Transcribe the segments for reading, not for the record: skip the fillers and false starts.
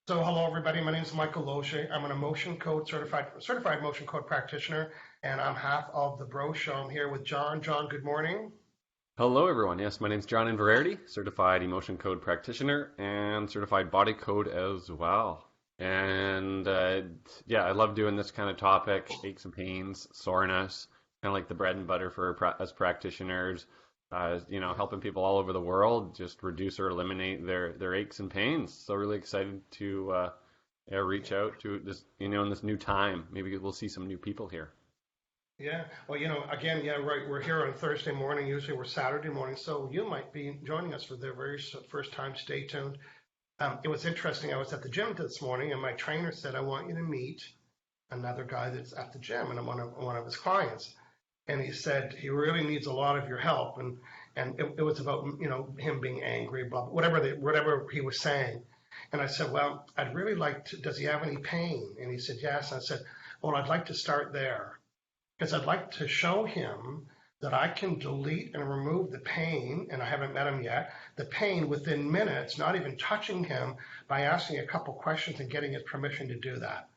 So hello everybody, my name is Michael Loche. I'm an emotion code certified emotion code practitioner, and I'm half of the Bro Show. I'm here with John. John, good morning. Hello, everyone. Yes, my name's John Inverarity, certified emotion code practitioner and certified body code as well. And yeah, I love doing this kind of topic, aches and pains, soreness, kind of like the bread and butter for us practitioners. Helping people all over the world just reduce or eliminate their aches and pains. So really excited to reach out to this, in this new time. Maybe we'll see some new people here. Yeah, well, again, yeah, right. We're here on Thursday morning. Usually we're Saturday morning, so you might be joining us for the very first time. Stay tuned. It was interesting. I was at the gym this morning, and my trainer said, "I want you to meet another guy that's at the gym, and I'm one of his clients." And he said he really needs a lot of your help, and it was about him being angry, blah, whatever he was saying. And I said, well, I'd really like to. Does he have any pain? And he said yes. And I said, well, I'd like to start there because I'd like to show him that I can delete and remove the pain, and I haven't met him yet, the pain within minutes, not even touching him, by asking a couple questions and getting his permission to do that.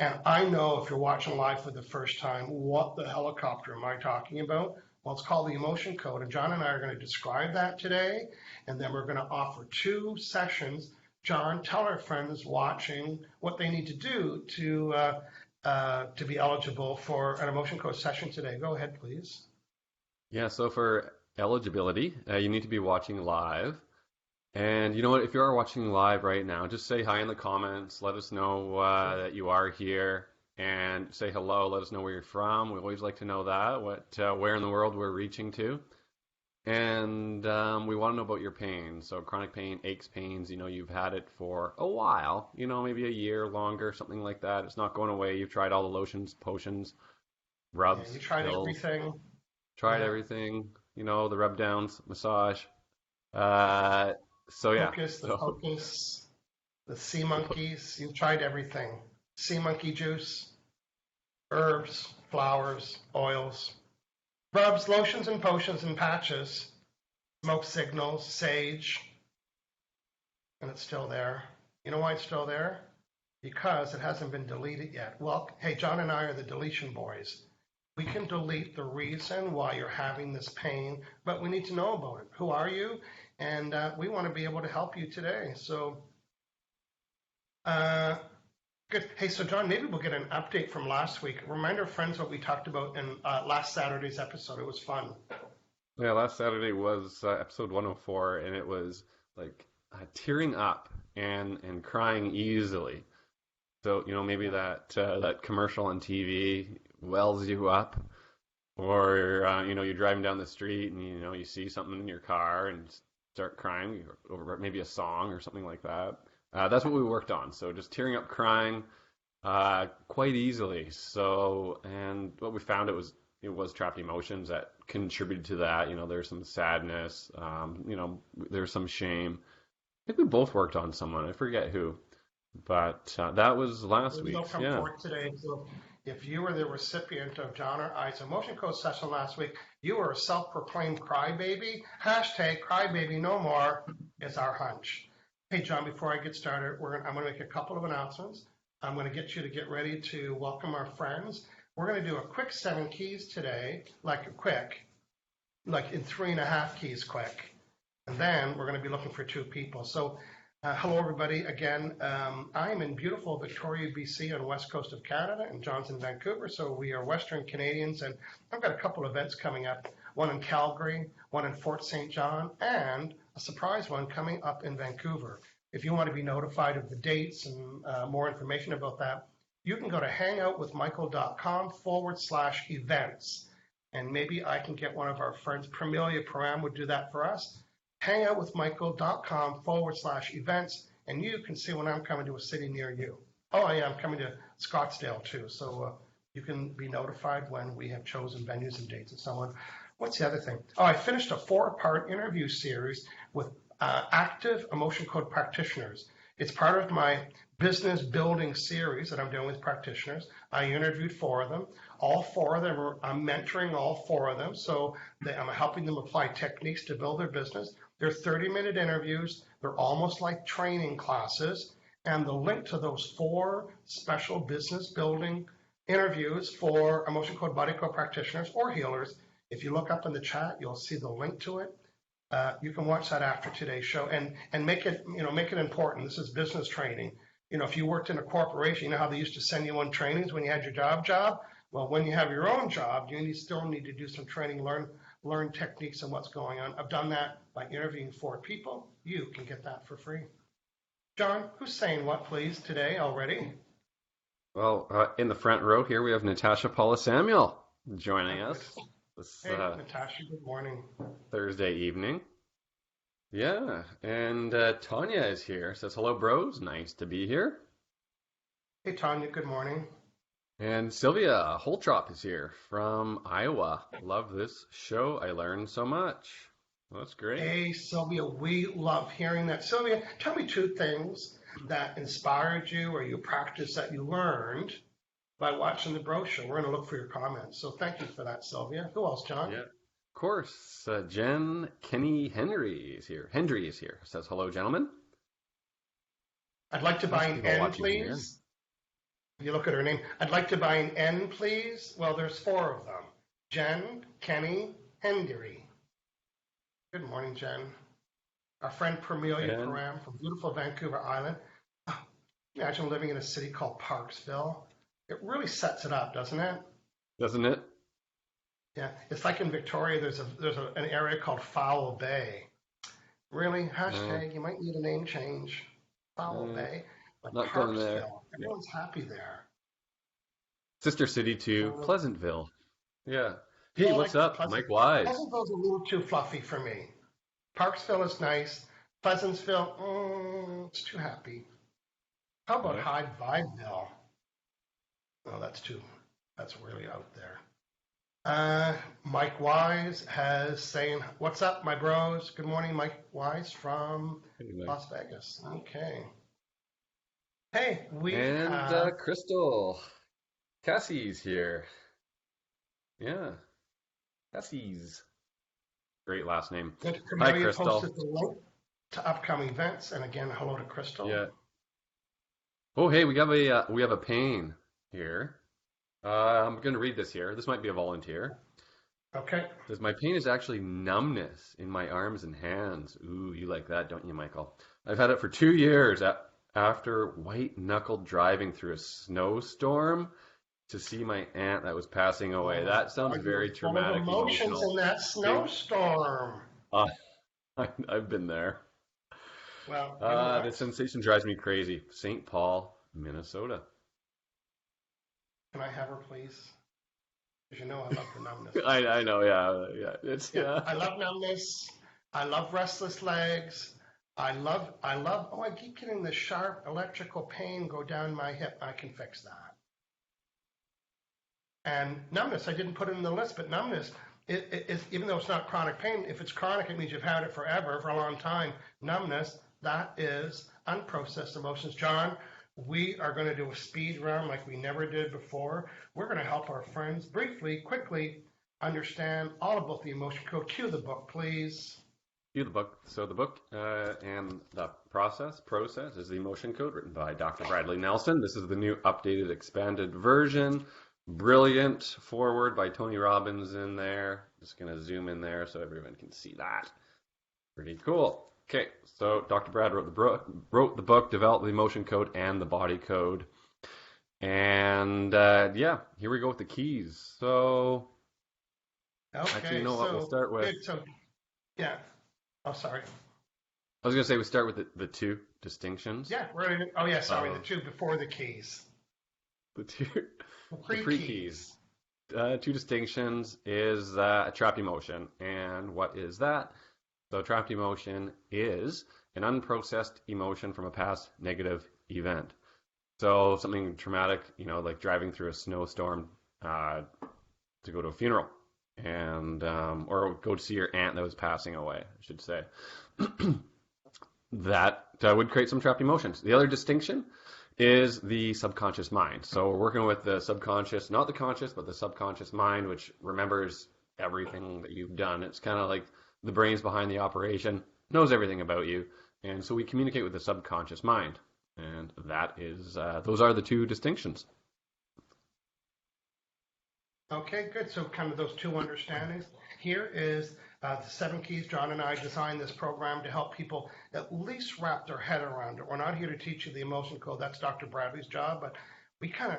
And I know if you're watching live for the first time, what the helicopter am I talking about? Well, it's called the emotion code, and John and I are going to describe that today, and then we're going to offer 2 sessions. John, tell our friends watching what they need to do to be eligible for an emotion code session today. Go ahead, please. Yeah, so for eligibility, you need to be watching live. And you know what? If you are watching live right now, just say hi in the comments. Let us know that you are here, and say hello. Let us know where you're from. We always like to know that, where in the world we're reaching to. And we want to know about your pain. So chronic pain, aches, pains, you've had it for a while, maybe a year longer, something like that. It's not going away. You've tried all the lotions, potions, Yeah, you rubs, tried pills, everything. tried Yeah, everything, the rub downs, massage. Uh, so yeah, hocus, the so pocus, the sea the po- monkeys. You tried everything. Sea monkey juice, herbs, flowers, oils, rubs, lotions, and potions and patches, smoke signals, sage, and it's still there. You know why it's still there? Because it hasn't been deleted yet. Well, hey, John and I are the deletion boys. We can delete the reason why you're having this pain, but we need to know about it. Who are you? And we want to be able to help you today. So, uh, good. Hey, so John, maybe we'll get an update from last week. Remind our friends what we talked about in last Saturday's episode. It was fun. yeah, last Saturday was episode 104, and it was like tearing up and crying easily. So maybe Yeah. that commercial on TV wells you up, or you're driving down the street and you see something in your car and start crying over maybe a song or something like that. That's what we worked on. So just tearing up, crying quite easily. So, and what we found, it was trapped emotions that contributed to that. There's some sadness. There's some shame. I think we both worked on someone. I forget who, but that was last They'll week's. come Yeah. forth today. So if you were the recipient of John or I's emotion code session last week, you were a self-proclaimed crybaby. Hashtag crybaby no more is our hunch. Hey, John, before I get started, I'm going to make a couple of announcements. I'm going to get you to get ready to welcome our friends. We're going to do a quick 7 keys today, like in 3.5 keys quick. And then we're going to be looking for 2 people. So hello, everybody. Again, I'm in beautiful Victoria, BC, on the west coast of Canada, and John's in Vancouver, so we are Western Canadians, and I've got a couple of events coming up, one in Calgary, one in Fort St. John, and a surprise one coming up in Vancouver. If you want to be notified of the dates and more information about that, you can go to hangoutwithmichael.com/events, and maybe I can get one of our friends, Pramelia Param would do that for us. hangoutwithmichael.com/events, and you can see when I'm coming to a city near you. Oh, yeah, I'm coming to Scottsdale too, so you can be notified when we have chosen venues and dates and so on. What's the other thing? Oh, I finished a 4-part interview series with active emotion code practitioners. It's part of my business building series that I'm doing with practitioners. I interviewed 4 of them. All 4 of them, I'm mentoring all 4 of them, so I'm helping them apply techniques to build their business. They're 30-minute interviews. They're almost like training classes. and the link to those 4 special business building interviews for emotion code, body code practitioners or healers. If you look up in the chat, you'll see the link to it. You can watch that after today's show and make it, make it important. This is business training. If you worked in a corporation, you know how they used to send you on trainings when you had your job? Well, when you have your own job, you still need to do some training, learn techniques and what's going on. I've done that by interviewing 4 people. You can get that for free. John, who's saying what, please, today already? Well, in the front row here, we have Natasha Paula Samuel joining us this Natasha, good morning. Thursday evening. Yeah, and Tanya is here. Says, hello, bros. Nice to be here. Hey, Tanya, good morning. And Sylvia Holtrop is here from Iowa. Love this show. I learned so much. Well, that's great. Hey, Sylvia, we love hearing that. Sylvia, tell me 2 things that inspired you or you practiced that you learned by watching the brochure. We're going to look for your comments. So thank you for that, Sylvia. Who else, John? Yeah, of course. Jen Kenny Henry is here. Hendry is here. Says, hello, gentlemen. I'd like to buy an N, please. You look at her name. I'd like to buy an N, please. Well, there's 4 of them. Jen, Kenny, Hendry. Good morning, Jen. Our friend Permelia Param from beautiful Vancouver Island. Imagine living in a city called Parksville. It really sets it up, doesn't it? Doesn't it? Yeah, it's like in Victoria. There's an area called Foul Bay. Really? Hashtag. You might need a name change. Foul Bay. But not going there. Everyone's happy there. Sister city to Pleasantville. Yeah. Hey, what's up? Mike Wise. Pleasantville's a little too fluffy for me. Parksville is nice. Pleasantville, it's too happy. How about Hyde Videville? Oh, that's really out there. Mike Wise has saying, what's up, my bros? Good morning, Mike Wise from Las Vegas. Okay. Hey, and Crystal. Cassie's here. Yeah. Cassie's. Great last name. Hi, Crystal. Posted the link to upcoming events, and again, hello to Crystal. Yeah. Oh, hey, we have a pain here. I'm going to read this here. This might be a volunteer. Okay. It says, my pain is actually numbness in my arms and hands. Ooh, you like that, don't you, Michael? I've had it for 2 years after white-knuckled driving through a snowstorm to see my aunt that was passing away. That sounds very traumatic. Emotions in that snowstorm. I've been there. Well, the sensation drives me crazy. St. Paul, Minnesota. Can I have her, please? Because you know I love the numbness. I know, yeah. I love numbness. I love restless legs. I love. Oh, I keep getting the sharp electrical pain go down my hip. I can fix that. And numbness, I didn't put it in the list, but numbness, even though it's not chronic pain, if it's chronic, it means you've had it forever, for a long time. Numbness, that is unprocessed emotions. John, we are going to do a speed round like we never did before. We're going to help our friends briefly, quickly understand all about the emotion code. Cue the book, please. Cue the book. So the book and the process is the emotion code written by Dr. Bradley Nelson. This is the new updated, expanded version. Brilliant foreword by Tony Robbins in there. Just going to zoom in there so everyone can see that. Pretty cool. Okay, so Dr. Brad wrote the book, developed the emotion code and the body code. And here we go with the keys. So, actually, you know what? We'll start with. Yeah. Oh, sorry. I was going to say we start with the 2 distinctions. Yeah, the 2 before the keys. The 2. The pre-keys. 2 distinctions is a trapped emotion. And what is that? So trapped emotion is an unprocessed emotion from a past negative event. So something traumatic, like driving through a snowstorm to go to a funeral, and or go to see your aunt that was passing away, I should say. That would create some trapped emotions. The other distinction is the subconscious mind. So we're working with the subconscious, not the conscious, but the subconscious mind, which remembers everything that you've done. It's kind of like the brains behind the operation, knows everything about you. And so we communicate with the subconscious mind. And that is, those are the two distinctions. Okay, good. So kind of those two understandings. Here is the 7 keys. John and I designed this program to help people at least wrap their head around it. We're not here to teach you the emotion code. That's Dr. Bradley's job, but we kind of,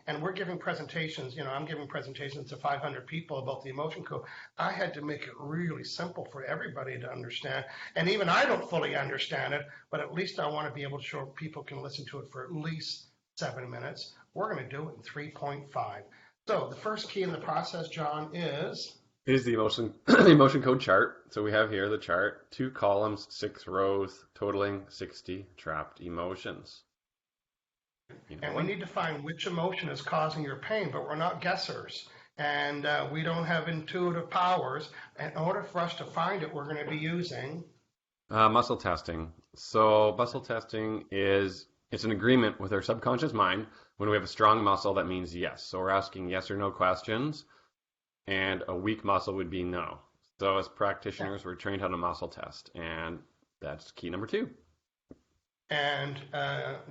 and we're giving presentations, I'm giving presentations to 500 people about the emotion code. I had to make it really simple for everybody to understand. And even I don't fully understand it, but at least I want to be able to show people can listen to it for at least 7 minutes. We're going to do it in 3.5. So the first key in the process, John, is the emotion the emotion code chart. So we have here the chart, 2 columns, 6 rows, totaling 60 trapped emotions. And we need to find which emotion is causing your pain, but we're not guessers. And we don't have intuitive powers. In order for us to find it, we're going to be using muscle testing. So muscle testing it's an agreement with our subconscious mind. When we have a strong muscle, that means yes. So we're asking yes or no questions, and a weak muscle would be no. So as practitioners, we're trained how to muscle test, and that's key number 2. And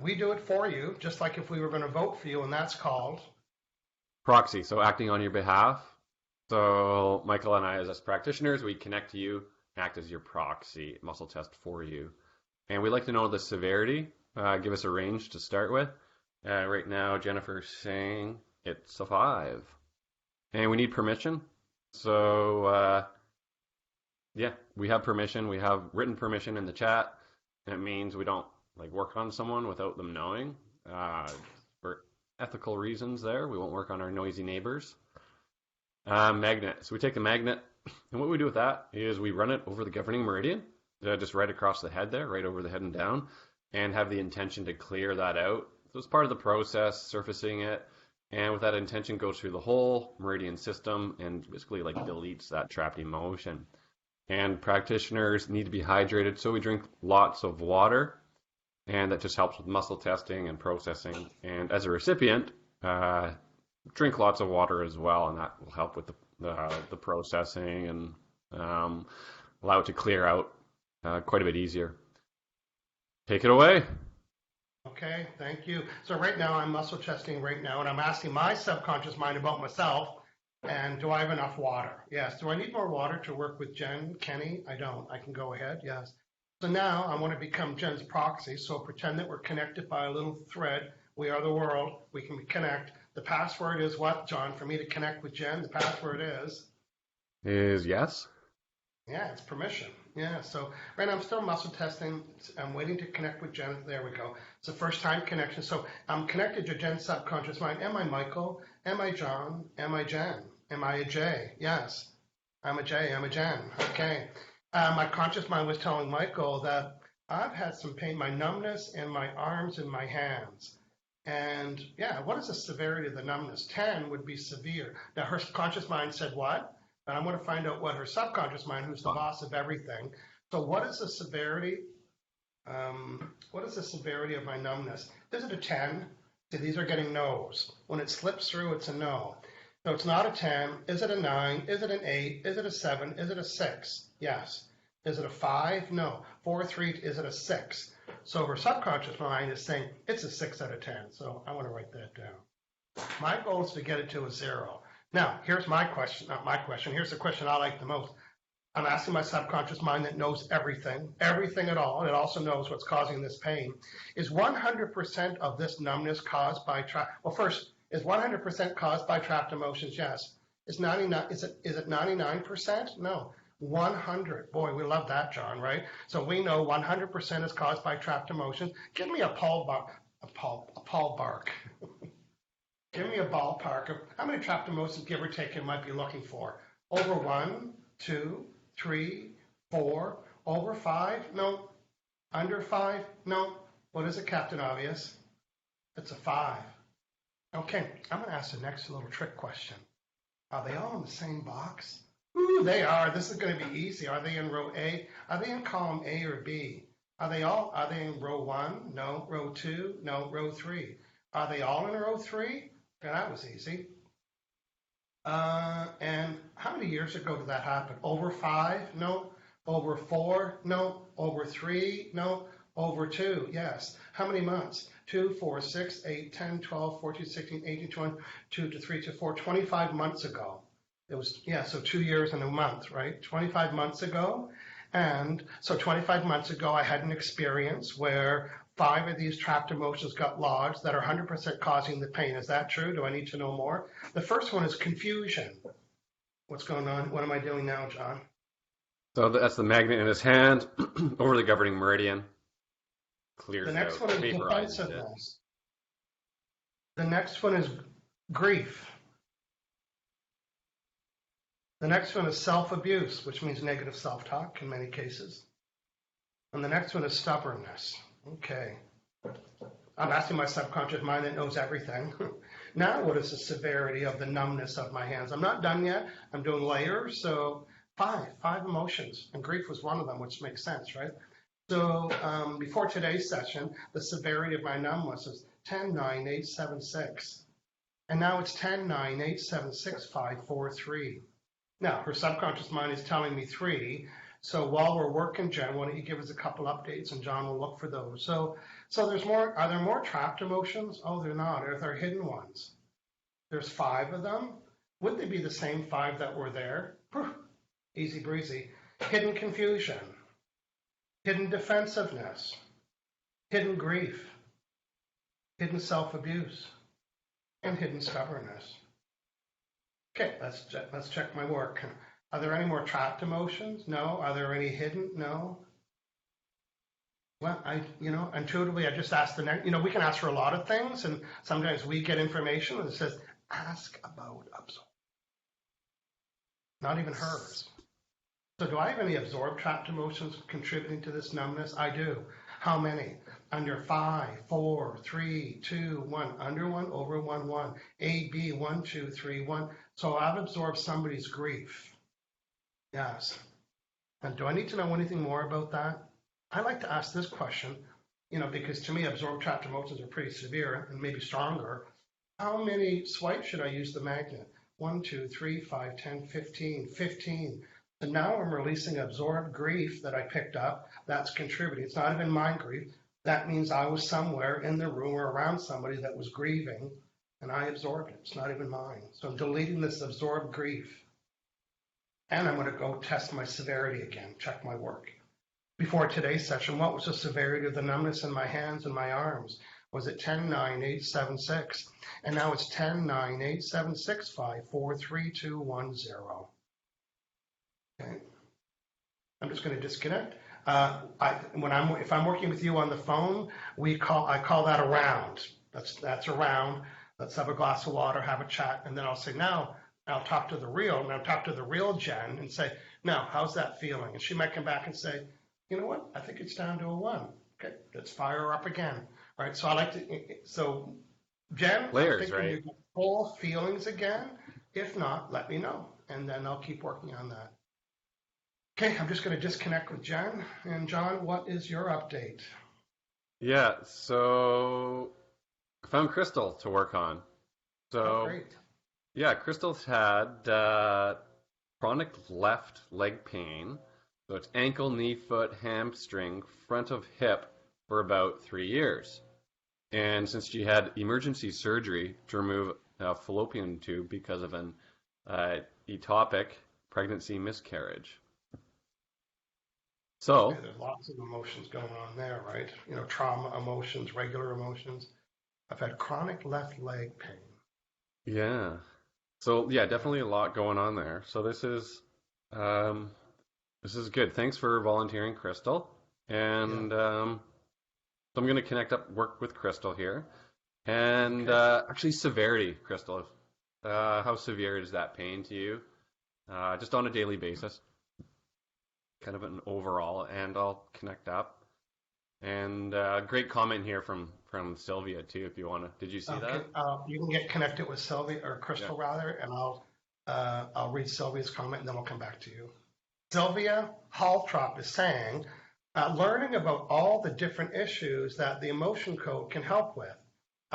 we do it for you, just like if we were going to vote for you, and that's called proxy. So acting on your behalf. So Michael and I, as practitioners, we connect to you, act as your proxy, muscle test for you. And we'd like to know the severity. Give us a range to start with. Right now, Jennifer's saying it's a 5. And we need permission. So, we have permission. We have written permission in the chat. And it means we don't work on someone without them knowing. For ethical reasons there, we won't work on our noisy neighbors. Magnet. So we take a magnet, and what we do with that is we run it over the governing meridian, just right across the head there, right over the head and down, and have the intention to clear that out. So it's part of the process, surfacing it, and with that intention goes through the whole meridian system and basically deletes that trapped emotion. And practitioners need to be hydrated, so we drink lots of water, and that just helps with muscle testing and processing. And as a recipient, drink lots of water as well, and that will help with the processing and allow it to clear out quite a bit easier. Take it away. Okay, thank you. So right now I'm muscle testing right now, and I'm asking my subconscious mind about myself. And do I have enough water? Yes. Do I need more water to work with Jen, Kenny? I don't. I can go ahead. Yes. So now I want to become Jen's proxy. So pretend that we're connected by a little thread. We are the world. We can connect. The password is what, John? For me to connect with Jen, the password is yes. Yeah, it's permission. Yeah, so right now I'm still muscle testing. I'm waiting to connect with Jen. There we go. It's the first time connection. So I'm connected to Jen's subconscious mind. Am I Michael? Am I John? Am I Jen? Am I a J? Yes. I'm a J. I'm a Jen. Okay. My conscious mind was telling Michael that I've had some pain, my numbness in my arms and my hands. And yeah, what is the severity of the numbness? 10 would be severe. Now her conscious mind said what? And I'm going to find out what her subconscious mind, who's the boss of everything. So what is the severity? What is the severity of my numbness? Is it a 10? See, these are getting no's. When it slips through, it's a no. So it's not a 10. Is it a 9? Is it an 8? Is it a 7? Is it a 6? Yes. Is it a 5? No. 4, 3, is it a 6? So her subconscious mind is saying it's a 6 out of 10. So I want to write that down. My goal is to get it to a 0. Now, here's my question, not my question. Here's the question I like the most. I'm asking my subconscious mind that knows everything at all, and it also knows what's causing this pain. Is 100% of this numbness caused by first, is 100% caused by trapped emotions? Yes. Is it 99%? No. 100. Boy, we love that, John, right? So we know 100% is caused by trapped emotions. Give me a Paul Bark. Give me a ballpark of how many trapped emotions, give or take, you might be looking for. Over 1, 2, 3, 4. Over 5? No. Under 5? No. What is it, Captain Obvious? It's a 5. Okay, I'm going to ask the next little trick question. Are they all in the same box? Ooh, they are. This is going to be easy. Are they in row A? Are they in column A or B? Are they in row 1? No. Row 2? No. Row 3. Are they all in row 3? Yeah, that was easy. And how many years ago did that happen? Over 5? No. Over 4? No. Over 3? No. Over 2, yes. How many months? 2, 4, 6, 8, 10, 12, 14, 16, 18, 20, 2 to 3 to 4, 25 months ago. It was, yeah, so 2 years and a month, right? 25 months ago. And so 25 months ago, I had an experience where 5 of these trapped emotions got lodged that are 100% causing the pain. Is that true? Do I need to know more? The first one is confusion. What's going on? What am I doing now, John? So that's the magnet in his hand over the governing meridian. Clears The next out, one is vaporizes it. defensiveness. The next one is grief. The next one is self-abuse, which means negative self-talk in many cases. And the next one is stubbornness. Okay. I'm asking my subconscious mind that knows everything. Now, what is the severity of the numbness of my hands? I'm not done yet. I'm doing layers. So five emotions. And grief was one of them, which makes sense, right? So before today's session, the severity of my numbness was 10, 9, 8, 7, 6. And now it's 10, 9, 8, 7, 6, 5, 4, 3. Now, her subconscious mind is telling me 3. So while we're working, Jen, why don't you give us a couple updates and John will look for those. So there's more. Are there more trapped emotions? Oh, they're not. Are there hidden ones? There's 5 of them. Would they be the same 5 that were there? Easy breezy. Hidden confusion, hidden defensiveness, hidden grief, hidden self-abuse, and hidden stubbornness. Okay, let's check my work. Are there any more trapped emotions? No. Are there any hidden? No. Well, intuitively, I just asked the next, we can ask for a lot of things, and sometimes we get information that says, ask about absorb. Not even hers. So do I have any absorbed trapped emotions contributing to this numbness? I do. How many? Under 5, 4, 3, 2, 1. Under 1, over 1, 1. A, B, 1, 2, 3, 1. So I've absorbed somebody's grief. Yes. And do I need to know anything more about that? I like to ask this question, because to me, absorbed trapped emotions are pretty severe and maybe stronger. How many swipes should I use the magnet? 1, 2, 3, 5, 10, 15, 15. So now I'm releasing absorbed grief that I picked up. That's contributing. It's not even my grief. That means I was somewhere in the room or around somebody that was grieving, and I absorbed it. It's not even mine. So I'm deleting this absorbed grief. And I'm going to go test my severity again, check my work. Before today's session, what was the severity of the numbness in my hands and my arms? Was it 10, 9, 8, 7, 6? And now it's 10, 9, 8, 7, 6, 5, 4, 3, 2, 1, 0. Okay. I'm just going to disconnect. If I'm working with you on the phone, I call that a round. That's a round. Let's have a glass of water, have a chat, and then I'll say, now I'll talk to the real Jen and say, now how's that feeling? And she might come back and say, you know what? I think it's down to a 1. Okay, let's fire her up again. Right. So Jen, Layers, I'm thinking right? you get full feelings again. If not, let me know, and then I'll keep working on that. Okay, I'm just going to disconnect with Jen. And John, what is your update? Yeah, so I found Crystal to work on. So, Great. yeah, Crystal's had chronic left leg pain. So it's ankle, knee, foot, hamstring, front of hip for about 3 years. And since she had emergency surgery to remove a fallopian tube because of an ectopic pregnancy miscarriage. So there's lots of emotions going on there, right? Trauma emotions, regular emotions. I've had chronic left leg pain. yeah. So yeah, definitely a lot going on there. So this is good. Thanks for volunteering, Crystal. And so I'm going to work with Crystal here. And actually, severity, Crystal. How severe is that pain to you? Just on a daily basis. Kind of an overall, and I'll connect up. And great comment here from Sylvia too, if you want to. Did you see that? You can get connected with Sylvia or Crystal rather, and I'll read Sylvia's comment and then I'll come back to you. Sylvia Haltrop is saying, learning about all the different issues that the emotion code can help with.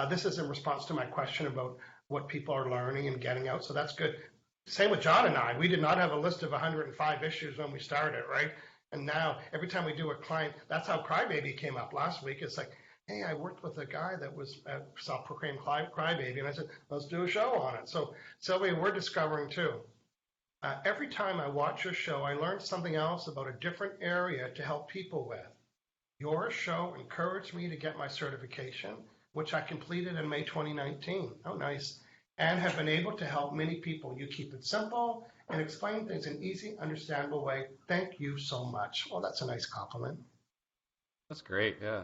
This is in response to my question about what people are learning and getting out, so that's good. Same with John and I. We did not have a list of 105 issues when we started, right? And now every time we do a client, that's how Crybaby came up last week. It's like, hey, I worked with a guy that was a self-proclaimed crybaby, and I said, let's do a show on it. So Sylvia, we're discovering too. Every time I watch your show, I learn something else about a different area to help people with. Your show encouraged me to get my certification, which I completed in May 2019. Oh, nice. And have been able to help many people. You keep it simple and explain things in easy, understandable way. Thank you so much. Well, that's a nice compliment. That's great, yeah.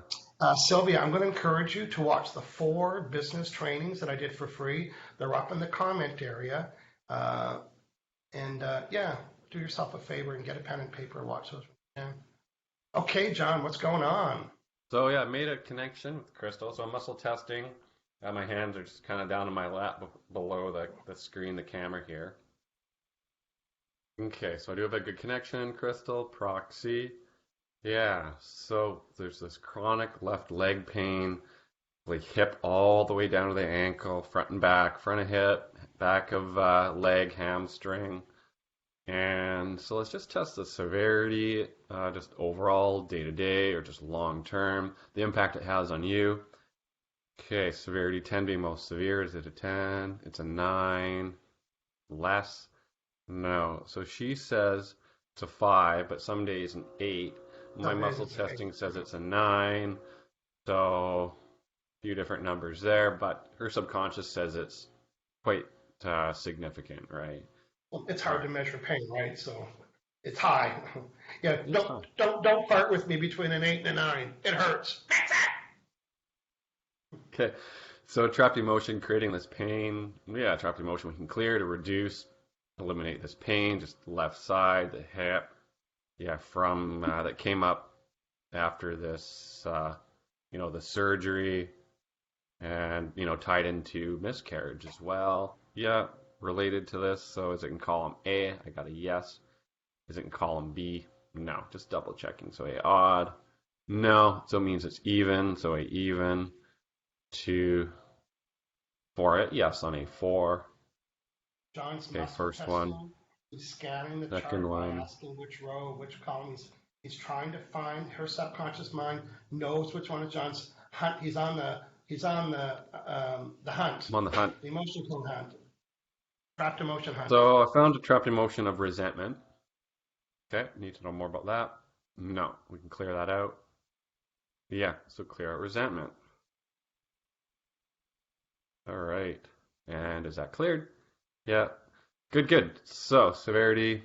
Sylvia, I'm going to encourage you to watch the 4 business trainings that I did for free. They're up in the comment area. Yeah, do yourself a favor and get a pen and paper and watch those. Yeah. Okay, John, what's going on? So yeah, I made a connection with Crystal. So I'm muscle testing. My hands are just kind of down in my lap below the screen, the camera here. Okay, so I do have a good connection, Crystal, proxy. Yeah, so there's this chronic left leg pain, like hip all the way down to the ankle, front and back, front of hip, back of leg, hamstring. And so let's just test the severity, just overall, day to day, or just long term, the impact it has on you. Okay, severity 10 being most severe. Is it a 10? It's a 9. Less? No. So she says it's a 5, but some days an 8. My muscle testing says it's a 9. So a few different numbers there, but her subconscious says it's quite significant, right? Well, it's hard to measure pain, right? So it's high. Yeah, don't fart with me between an 8 and a 9. It hurts. Okay, so trapped emotion, creating this pain. Yeah, trapped emotion we can clear to reduce, eliminate this pain, just the left side, the hip. Yeah, from that came up after this, the surgery, and tied into miscarriage as well. Yeah, related to this. So is it in column A? I got a yes. Is it in column B? No, just double checking. So A odd. No, so it means it's even. So A even. 2 for it. Yes, on A4. John's okay, first one. He's scanning the second chart one. by asking which row, which column. He's trying to find. Her subconscious mind knows which one is John's hunt. He's on the hunt. I'm on the hunt. The emotion hunt. Trapped emotion hunt. So I found a trapped emotion of resentment. Okay, need to know more about that? No, we can clear that out. Yeah, so clear out resentment. All right, and is that cleared? Yeah, good. So severity,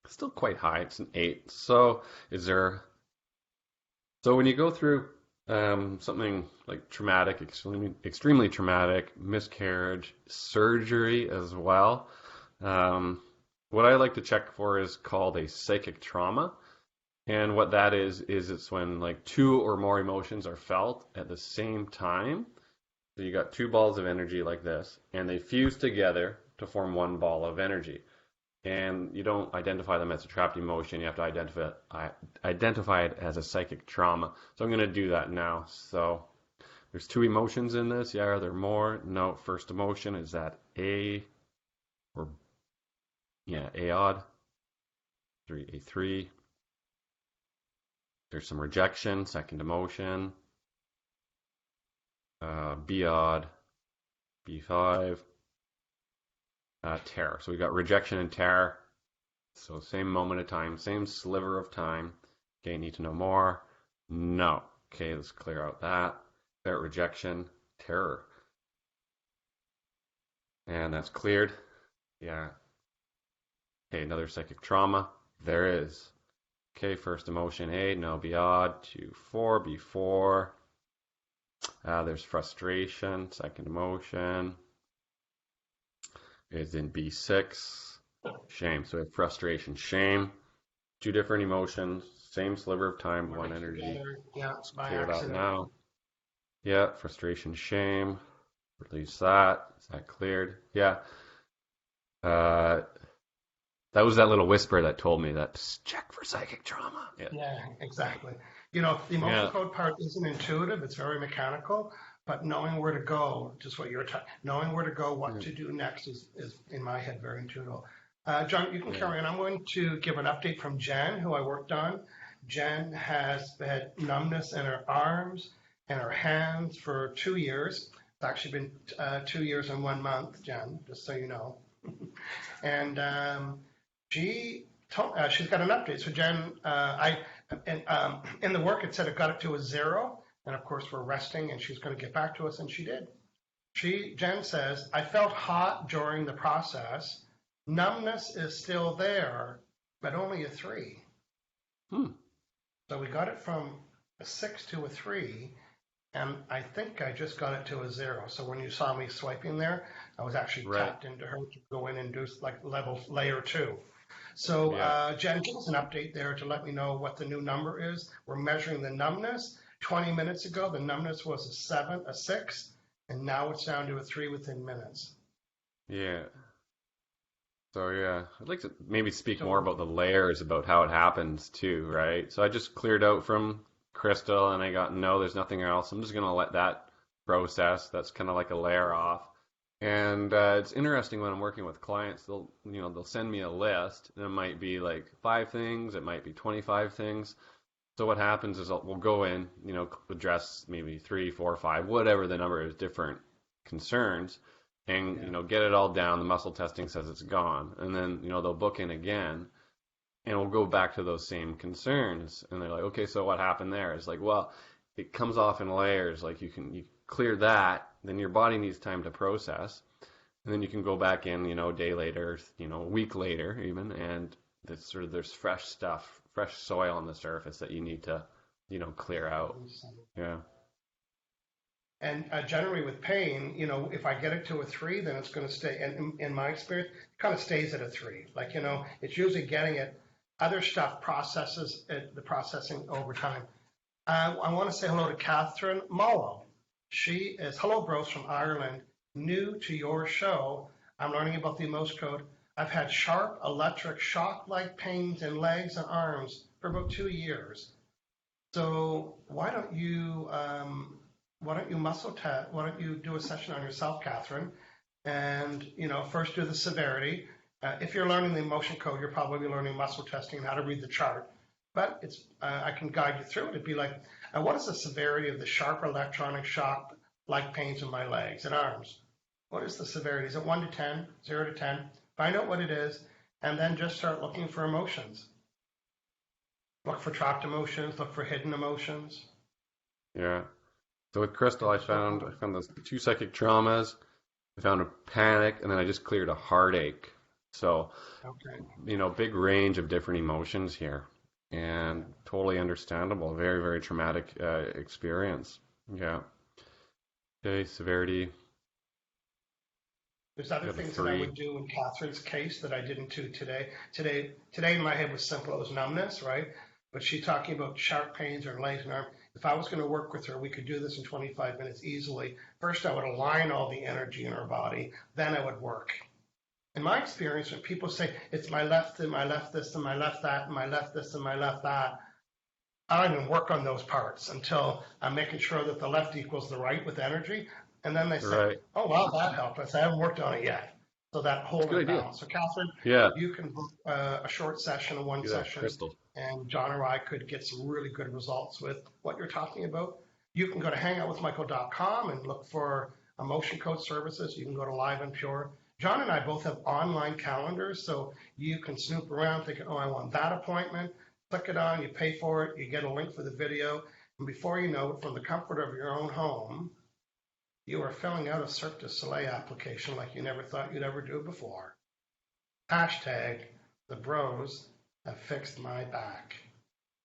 still quite high. It's an 8. So when you go through something like traumatic, extremely traumatic, miscarriage, surgery as well, what I like to check for is called a psychic trauma. And what that is it's when like 2 or more emotions are felt at the same time. So you got 2 balls of energy like this, and they fuse together to form 1 ball of energy. And you don't identify them as a trapped emotion. You have to identify it as a psychic trauma. So I'm going to do that now. So there's 2 emotions in this. Yeah, are there more? No. First emotion is that A or A odd. A3. There's some rejection. Second emotion. B odd. B5. Terror. So we got rejection and terror. So same moment of time, same sliver of time. Okay, need to know more? No. Okay, let's clear out that. Clear out rejection, terror. And that's cleared. Yeah. Okay, another psychic trauma. There is. Okay, first emotion A, no, B odd. 2, 4, B4. There's frustration, second emotion. Is in B6, shame. So we have frustration, shame, 2 different emotions, same sliver of time, 1 energy. Yeah, by clear accident. that now. Yeah, frustration, shame. Release that. Is that cleared? Yeah. That was that little whisper that told me that check for psychic trauma. Yeah, exactly. The emotion code part isn't intuitive; it's very mechanical. But knowing where to go, just what you're knowing where to go, what to do next is in my head very intuitive. John, you can Yeah. carry on. I'm going to give an update from Jen, who I worked on. Jen has had numbness in her arms and her hands for 2 years. It's actually been 2 years and 1 month, Jen, just so you know. And she's got an update. So Jen, in the work it said it got it to a 0, and of course we're resting, and she's going to get back to us, and she did. Jen says, I felt hot during the process. Numbness is still there, but only a 3. Hmm. So we got it from a 6 to a 3, and I think I just got it to a 0. So when you saw me swiping there, I was actually Right. tapped into her to go in and do like layer 2. So Yeah. Jen, give us an update there to let me know what the new number is. We're measuring the numbness. 20 minutes ago, the numbness was a 6, and now it's down to a 3 within minutes. Yeah. So yeah, I'd like to maybe speak So more about the layers, about how it happens too, right? So I just cleared out from Crystal and I got, no, there's nothing else. I'm just gonna let that process. That's kind of like a layer off. And it's interesting when I'm working with clients, they'll send me a list and it might be like 5 things, it might be 25 things. So what happens is we'll go in, address maybe 3, 4, 5, whatever the number is, different concerns, and get it all down. The muscle testing says it's gone, and then they'll book in again, and we'll go back to those same concerns, and they're like, okay, so what happened there? It's like, well, it comes off in layers. Like you clear that, then your body needs time to process, and then you can go back in, a day later, a week later even, and there's fresh stuff, fresh soil on the surface that you need to, clear out. Yeah. And generally with pain, if I get it to a 3, then it's going to stay. And in my experience, it kind of stays at a 3. Like, it's usually getting it. Other stuff processes the processing over time. I want to say hello to Catherine Mullo. She is, hello, bros from Ireland, new to your show. I'm learning about the emotion code. I've had sharp electric shock-like pains in legs and arms for about 2 years. So why don't you muscle test? Why don't you do a session on yourself, Catherine? And first do the severity. If you're learning the emotion code, you're probably learning muscle testing and how to read the chart. But it's I can guide you through it. It'd be like, what is the severity of the sharp electronic shock-like pains in my legs and arms? What is the severity? Is it 1 to 10, 0 to 10? Find out what it is, and then just start looking for emotions. Look for trapped emotions. Look for hidden emotions. Yeah. So with Crystal, I found those 2 psychic traumas. I found a panic, and then I just cleared a heartache. So, big range of different emotions here, and totally understandable. Very, very traumatic experience. Yeah. Okay, severity. There's other things that I would do in Catherine's case that I didn't do today. Today in my head was simple. It was numbness, right? But she's talking about sharp pains or legs and arms. If I was going to work with her, we could do this in 25 minutes easily. First, I would align all the energy in her body. Then I would work. In my experience, when people say, it's my left and my left this and my left that and my left this and my left that, I don't even work on those parts until I'm making sure that the left equals the right with energy. And then they say, right. Oh, wow, that helped. I say, I haven't worked on it yet. So that whole balance. So Catherine, you can book a short session, one session, and John or I could get some really good results with what you're talking about. You can go to HangoutWithMichael.com and look for emotion code services. You can go to Live and Pure. John and I both have online calendars, so you can snoop around thinking, oh, I want that appointment. Click it on, you pay for it, you get a link for the video, and before you know it, from the comfort of your own home, you are filling out a Cirque du Soleil application like you never thought you'd ever do before. Hashtag, the bros have fixed my back.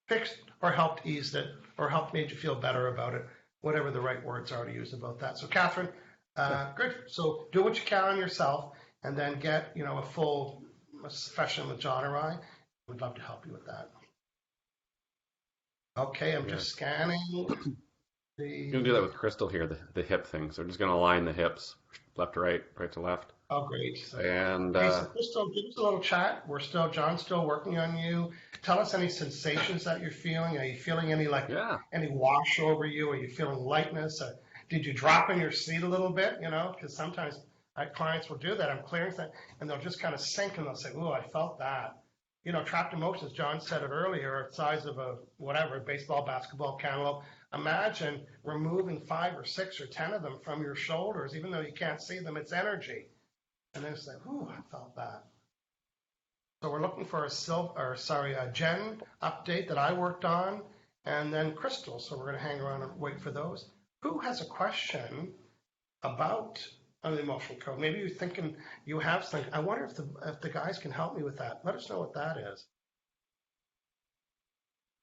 Fixed or helped ease it, or helped made you feel better about it, whatever the right words are to use about that. So Catherine, good. So do what you can on yourself, and then get a full session with John or I. We'd love to help you with that. Okay, I'm just scanning. You're going to do that with Crystal here, the hip thing. So we're just going to align the hips, left to right, right to left. Oh, great. So, and so Crystal, give us a little chat. John's still working on you. Tell us any sensations that you're feeling. Are you feeling any any wash over you? Are you feeling lightness? Did you drop in your seat a little bit? Because sometimes Clients will do that. I'm clearing things, and they'll just kind of sink, and they'll say, "Ooh, I felt that." Trapped emotions. John said it earlier, size of a whatever, baseball, basketball, cantaloupe. Imagine removing 5 or 6 or 10 of them from your shoulders, even though you can't see them. It's energy, and then it's like, "Ooh, I felt that." So we're looking for a Jen update that I worked on, and then Crystal. So we're going to hang around and wait for those. Who has a question about the emotional code? Maybe you're thinking you have something. I wonder if the guys can help me with that. Let us know what that is.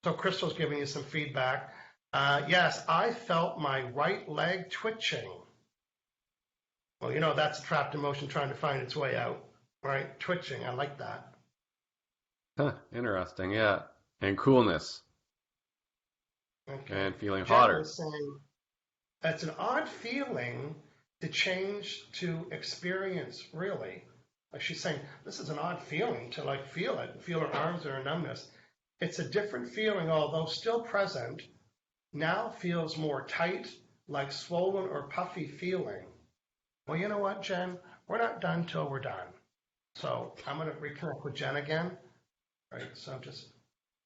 So Crystal's giving you some feedback. Yes, I felt my right leg twitching. Well, that's a trapped emotion trying to find its way out, right? Twitching. I like that. Huh, interesting, yeah. And coolness. Okay. And feeling Jen hotter. was saying that's an odd feeling to change to experience, really. Like she's saying, this is an odd feeling to feel it, feel her arms or her numbness. It's a different feeling, although still present, now feels more tight, like swollen or puffy feeling. Well, you know what, Jen? We're not done till we're done. So I'm going to reconnect with Jen again. Right, so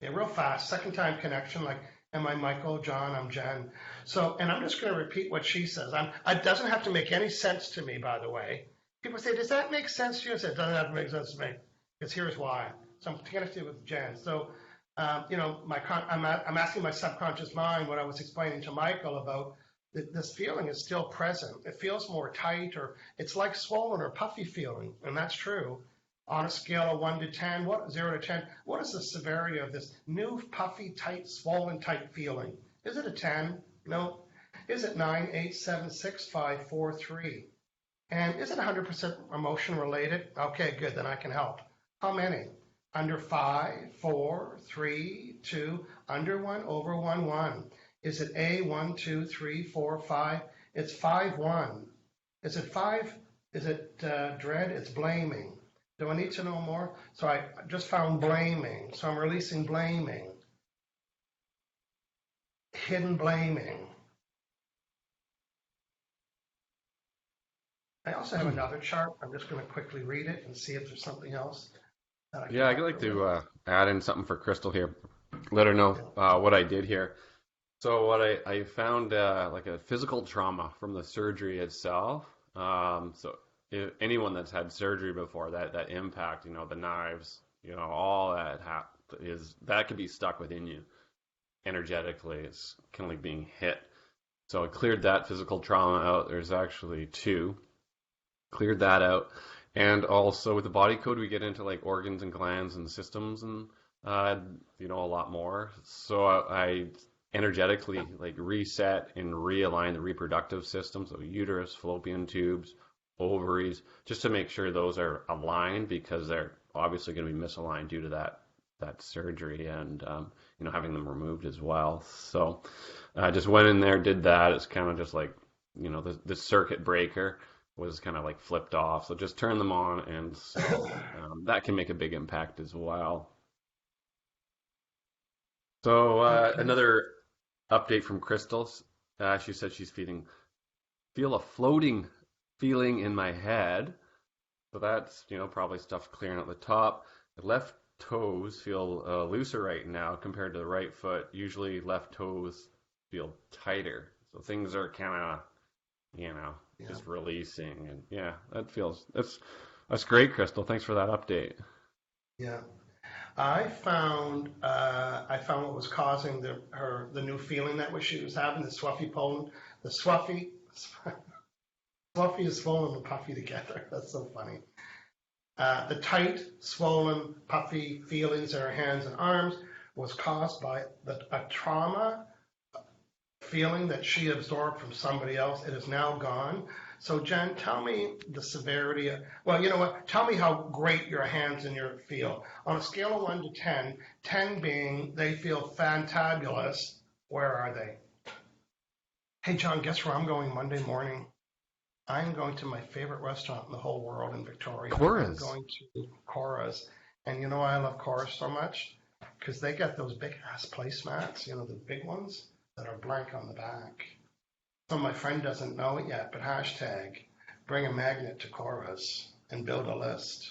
real fast, second time connection, like, am I Michael, John, I'm Jen. So, and I'm just going to repeat what she says. It doesn't have to make any sense to me, by the way. People say, does that make sense to you? I said, it doesn't have to make sense to me, because here's why. So I'm connected with Jen. So, I'm asking my subconscious mind what I was explaining to Michael about this feeling is still present. It feels more tight, or it's like swollen or puffy feeling, and that's true. On a scale of 1 to 10, 0 to 10, what is the severity of this new puffy, tight, swollen, tight feeling? Is it a 10? No. Is it 9, 8, 7, 6, 5, 4, 3? And is it 100% emotion related? Okay, good, then I can help. How many? Under 5, 4, 3, 2, under 1, over 1, 1. Is it A, 1, 2, 3, 4, 5? It's 5, 1. Is it 5? Is it dread? It's blaming. Do I need to know more? So I just found blaming. So I'm releasing blaming. Hidden blaming. I also have another chart. I'm just going to quickly read it and see if there's something else that I can Yeah, I'd help like her with. to add in something for Crystal here. Let her know what I did here. So what I found like a physical trauma from the surgery itself. So anyone that's had surgery before, that impact, the knives, all that could be stuck within you energetically. It's kind of like being hit. So I cleared that physical trauma out. There's actually 2. Cleared that out. And also with the body code, we get into like organs and glands and systems and, a lot more. So I energetically like reset and realign the reproductive system. So uterus, fallopian tubes, ovaries, just to make sure those are aligned because they're obviously going to be misaligned due to that surgery and, having them removed as well. So I just went in there, did that. It's kind of just like, the circuit breaker was kind of like flipped off. So just turn them on, and so that can make a big impact as well. So Okay. another update from Crystal. She said she's feel a floating feeling in my head. So that's probably stuff clearing out the top. The left toes feel looser right now compared to the right foot. Usually left toes feel tighter. So things are kind of just releasing, and that's great, Crystal. Thanks for that update. Yeah. I found what was causing the new feeling that she was having, the swuffy pollen. The swuffy is swollen and puffy together. That's so funny. The tight, swollen, puffy feelings in her hands and arms was caused by a trauma feeling that she absorbed from somebody else. It is now gone. So Jen, tell me the severity. Well, you know what? Tell me how great your hands and your feel. On a scale of 1 to 10, 10 being they feel fantabulous, where are they? Hey, John, guess where I'm going Monday morning? I'm going to my favorite restaurant in the whole world in Victoria. Cora's. I'm going to Cora's. And you know why I love Cora's so much? Because they got those big-ass placemats, the big ones that are blank on the back. So my friend doesn't know it yet, but hashtag bring a magnet to Cora's and build a list.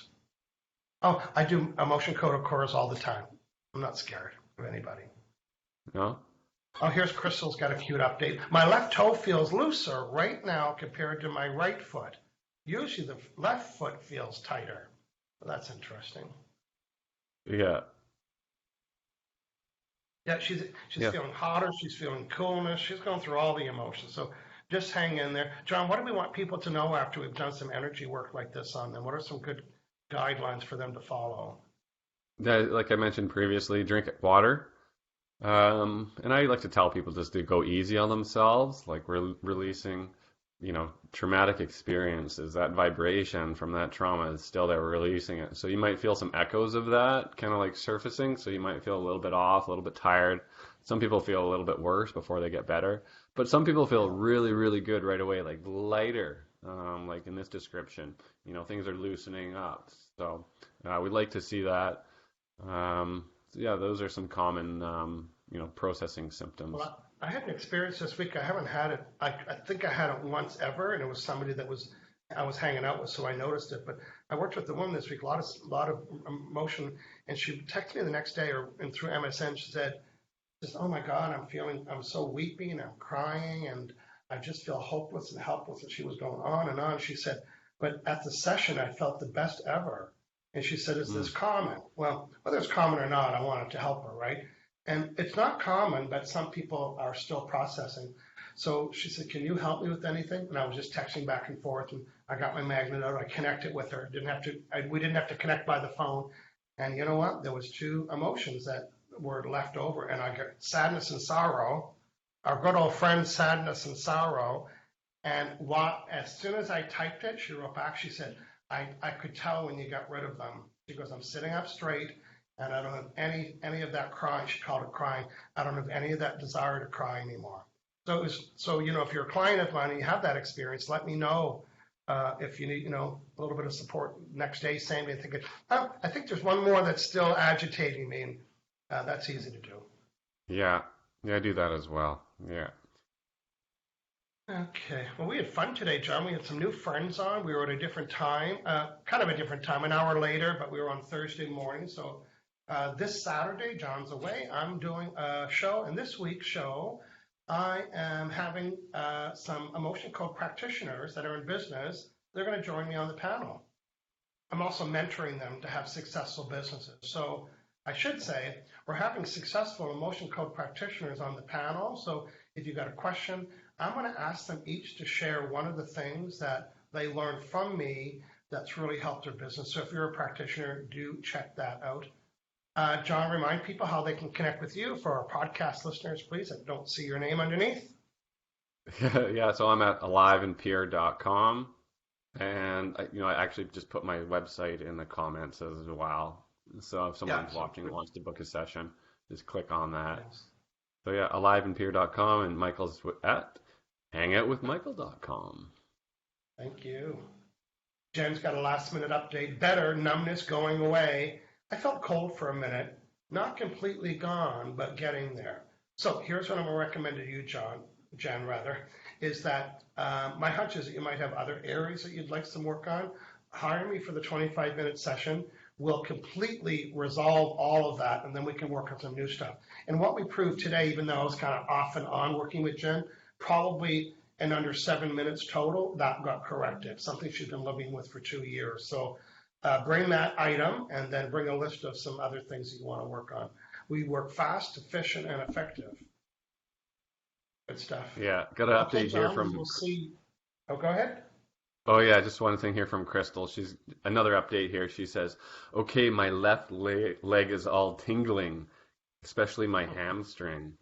Oh, I do emotion code of Cora's all the time. I'm not scared of anybody. No? Oh, here's Crystal's got a cute update. My left toe feels looser right now compared to my right foot. Usually the left foot feels tighter. Well, that's interesting. Yeah. Yeah, she's feeling hotter. She's feeling coolness. She's going through all the emotions. So just hang in there. John, what do we want people to know after we've done some energy work like this on them? What are some good guidelines for them to follow? Like I mentioned previously, drink water. And I like to tell people just to go easy on themselves, like we're releasing, traumatic experiences, that vibration from that trauma is still there, we're releasing it. So you might feel some echoes of that, kind of like surfacing. So you might feel a little bit off, a little bit tired. Some people feel a little bit worse before they get better, but some people feel really, really good right away, like lighter, like in this description, things are loosening up. So we'd like to see that. So yeah, those are some common, processing symptoms. Well, I had an experience this week. I haven't had it. I think I had it once ever, and it was somebody that I was hanging out with, so I noticed it. But I worked with a woman this week, a lot of emotion, and she texted me the next day and through MSN. She said, "Just oh my God, I'm so weepy and I'm crying, and I just feel hopeless and helpless." And she was going on and on. She said, "But at the session, I felt the best ever." And she said, "Is this common?" Well, whether it's common or not, I wanted to help her, right? And it's not common, but some people are still processing. So she said, "Can you help me with anything?" And I was just texting back and forth, and I got my magnet out. I connected with her. We didn't have to connect by the phone. And you know what? There was two emotions that were left over, and I got sadness and sorrow. Our good old friend, sadness and sorrow. And as soon as I typed it, she wrote back. She said, I could tell when you got rid of them. She goes, "I'm sitting up straight, and I don't have any of that crying." She called it crying. "I don't have any of that desire to cry anymore." So if you're a client of mine and you have that experience, let me know if you need, a little bit of support next day, same day, thinking, I think there's one more that's still agitating me, and that's easy to do. Yeah, I do that as well. Yeah. Okay. Well, we had fun today, John. We had some new friends on. We were at a different time, kind of a different time, an hour later, but we were on Thursday morning. So this Saturday, John's away. I'm doing a show, and this week's show, I am having some emotion code practitioners that are in business. They're going to join me on the panel. I'm also mentoring them to have successful businesses. So I should say we're having successful emotion code practitioners on the panel. So if you've got a question, I'm going to ask them each to share one of the things that they learned from me that's really helped their business. So if you're a practitioner, do check that out. John, remind people how they can connect with you for our podcast listeners, please. I don't see your name underneath. Yeah, so I'm at aliveandpeer.com. And I actually just put my website in the comments as well. So if someone's watching and wants to book a session, just click on that. Yes. So yeah, aliveandpeer.com, and Michael's at HangoutWithMichael.com. Thank you. Jen's got a last minute update. Better, numbness going away. I felt cold for a minute, not completely gone, but getting there. So here's what I'm going to recommend to you, Jen, is that my hunch is that you might have other areas that you'd like some work on. Hire me for the 25-minute session. We'll completely resolve all of that, and then we can work on some new stuff. And what we proved today, even though I was kind of off and on working with Jen, probably in under 7 minutes total, that got corrected, something she's been living with for 2 years. So bring that item and then bring a list of some other things that you want to work on. We work fast, efficient, and effective. Good stuff. Yeah, got an update here from... We'll see. Oh, go ahead. Oh yeah, just one thing here from Crystal. She's another update here. She says, "Okay, my left leg is all tingling, especially my hamstring."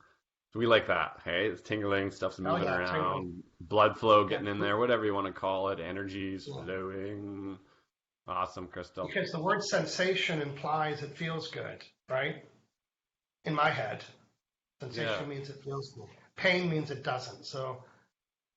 So we like that. Hey, it's tingling, stuff's moving around, tingling. Blood flow getting in there, whatever you want to call it. Energy's flowing. Awesome, Crystal. Because the word sensation implies it feels good, right? In my head, sensation means it feels good. Pain means it doesn't. So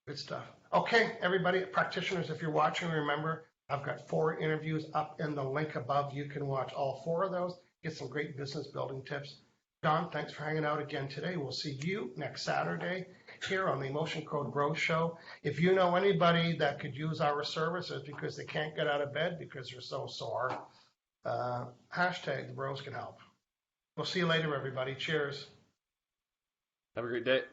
good stuff. Okay, everybody, practitioners, if you're watching, remember, I've got 4 interviews up in the link above. You can watch all 4 of those, get some great business building tips. Don, thanks for hanging out again today. We'll see you next Saturday. here on the Emotion Code Growth Show. If you know anybody that could use our services because they can't get out of bed because they're so sore, hashtag the bros can help. We'll see you later, everybody. Cheers. Have a great day.